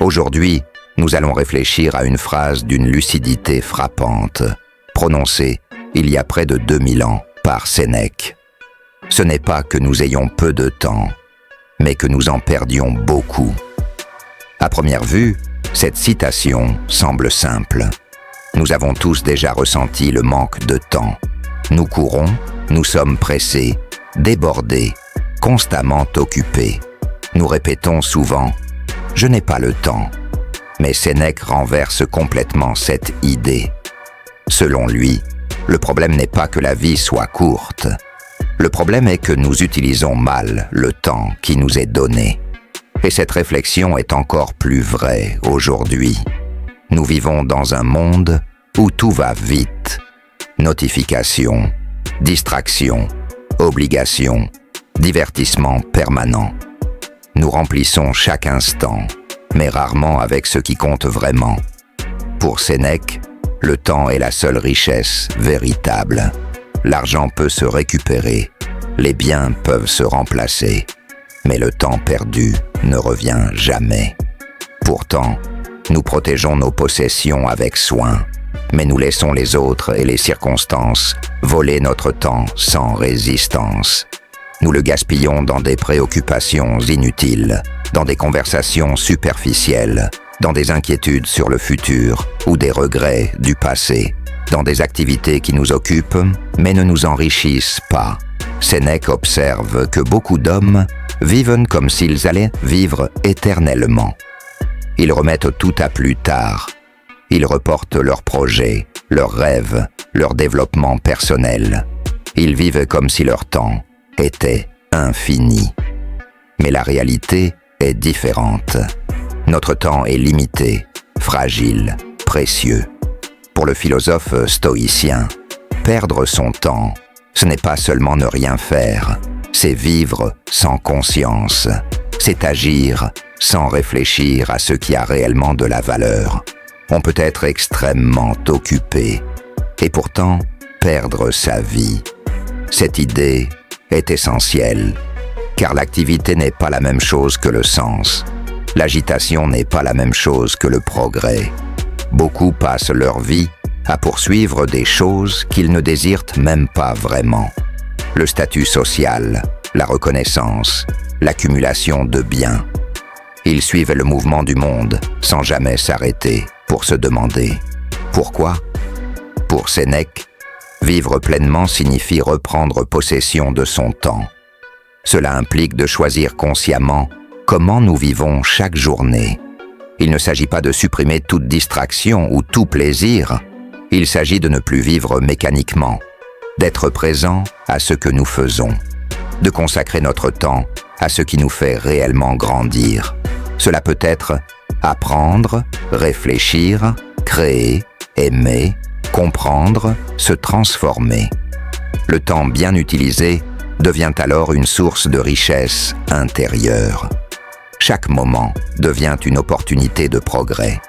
Aujourd'hui, nous allons réfléchir à une phrase d'une lucidité frappante, prononcée il y a près de 2000 ans par Sénèque. Ce n'est pas que nous ayons peu de temps, mais que nous en perdions beaucoup. À première vue, cette citation semble simple. Nous avons tous déjà ressenti le manque de temps. Nous courons, nous sommes pressés, débordés, constamment occupés. Nous répétons souvent « Je n'ai pas le temps ». Mais Sénèque renverse complètement cette idée. Selon lui, le problème n'est pas que la vie soit courte. Le problème est que nous utilisons mal le temps qui nous est donné. Et cette réflexion est encore plus vraie aujourd'hui. Nous vivons dans un monde où tout va vite. Notifications, distractions, obligations, divertissement permanent. Nous remplissons chaque instant, mais rarement avec ce qui compte vraiment. Pour Sénèque, le temps est la seule richesse véritable. L'argent peut se récupérer, les biens peuvent se remplacer, mais le temps perdu ne revient jamais. Pourtant, nous protégeons nos possessions avec soin, mais nous laissons les autres et les circonstances voler notre temps sans résistance. Nous le gaspillons dans des préoccupations inutiles, dans des conversations superficielles, dans des inquiétudes sur le futur ou des regrets du passé, dans des activités qui nous occupent mais ne nous enrichissent pas. Sénèque observe que beaucoup d'hommes vivent comme s'ils allaient vivre éternellement. Ils remettent tout à plus tard. Ils reportent leurs projets, leurs rêves, leur développement personnel. Ils vivent comme si leur temps était infini. Mais la réalité est différente. Notre temps est limité, fragile, précieux. Pour le philosophe stoïcien, perdre son temps, ce n'est pas seulement ne rien faire, c'est vivre sans conscience, c'est agir sans réfléchir à ce qui a réellement de la valeur. On peut être extrêmement occupé et pourtant perdre sa vie. Cette idée est essentielle, car l'activité n'est pas la même chose que le sens. L'agitation n'est pas la même chose que le progrès. Beaucoup passent leur vie à poursuivre des choses qu'ils ne désirent même pas vraiment. Le statut social, la reconnaissance, l'accumulation de biens. Ils suivent le mouvement du monde sans jamais s'arrêter pour se demander pourquoi. Pour Sénèque, vivre pleinement signifie reprendre possession de son temps. Cela implique de choisir consciemment comment nous vivons chaque journée. Il ne s'agit pas de supprimer toute distraction ou tout plaisir. Il s'agit de ne plus vivre mécaniquement, d'être présent à ce que nous faisons, de consacrer notre temps à ce qui nous fait réellement grandir. Cela peut être apprendre, réfléchir, créer, aimer, comprendre, se transformer. Le temps bien utilisé devient alors une source de richesse intérieure. Chaque moment devient une opportunité de progrès.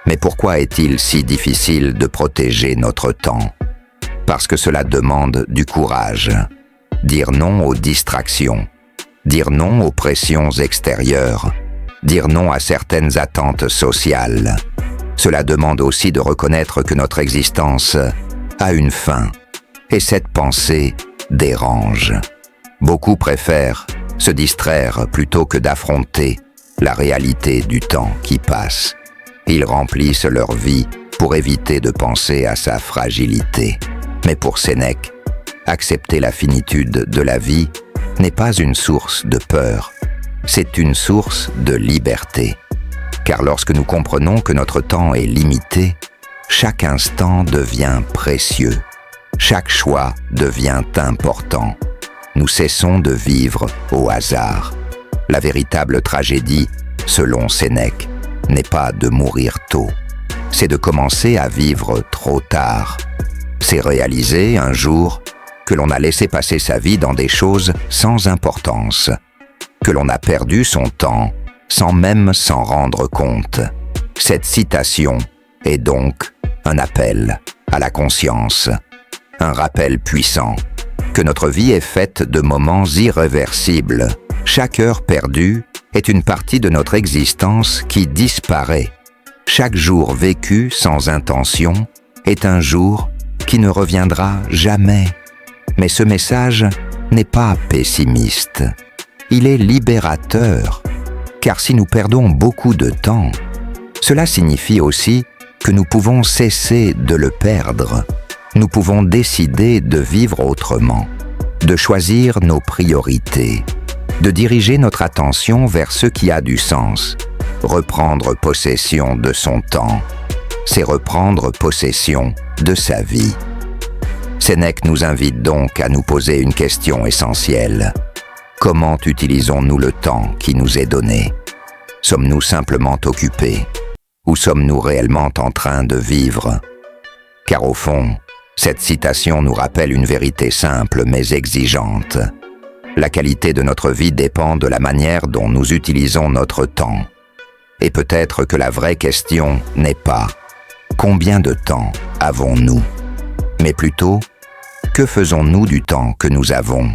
Mais pourquoi est-il si difficile de protéger notre temps? Parce que cela demande du courage. Dire non aux distractions, dire non aux pressions extérieures, dire non à certaines attentes sociales. Cela demande aussi de reconnaître que notre existence a une fin, et cette pensée dérange. Beaucoup préfèrent se distraire plutôt que d'affronter la réalité du temps qui passe. Ils remplissent leur vie pour éviter de penser à sa fragilité. Mais pour Sénèque, accepter la finitude de la vie n'est pas une source de peur, c'est une source de liberté. Car lorsque nous comprenons que notre temps est limité, chaque instant devient précieux, chaque choix devient important. Nous cessons de vivre au hasard. La véritable tragédie, selon Sénèque, n'est pas de mourir tôt, c'est de commencer à vivre trop tard. C'est réaliser un jour que l'on a laissé passer sa vie dans des choses sans importance, que l'on a perdu son temps sans même s'en rendre compte. Cette citation est donc un appel à la conscience, un rappel puissant que notre vie est faite de moments irréversibles. Chaque heure perdue est une partie de notre existence qui disparaît. Chaque jour vécu sans intention est un jour qui ne reviendra jamais. Mais ce message n'est pas pessimiste. Il est libérateur, car si nous perdons beaucoup de temps, cela signifie aussi que nous pouvons cesser de le perdre. Nous pouvons décider de vivre autrement, de choisir nos priorités, de diriger notre attention vers ce qui a du sens. Reprendre possession de son temps, c'est reprendre possession de sa vie. Sénèque nous invite donc à nous poser une question essentielle. Comment utilisons-nous le temps qui nous est donné? Sommes-nous simplement occupés? Ou sommes-nous réellement en train de vivre? Car au fond, cette citation nous rappelle une vérité simple mais exigeante. La qualité de notre vie dépend de la manière dont nous utilisons notre temps. Et peut-être que la vraie question n'est pas « Combien de temps avons-nous ?» mais plutôt « Que faisons-nous du temps que nous avons ?»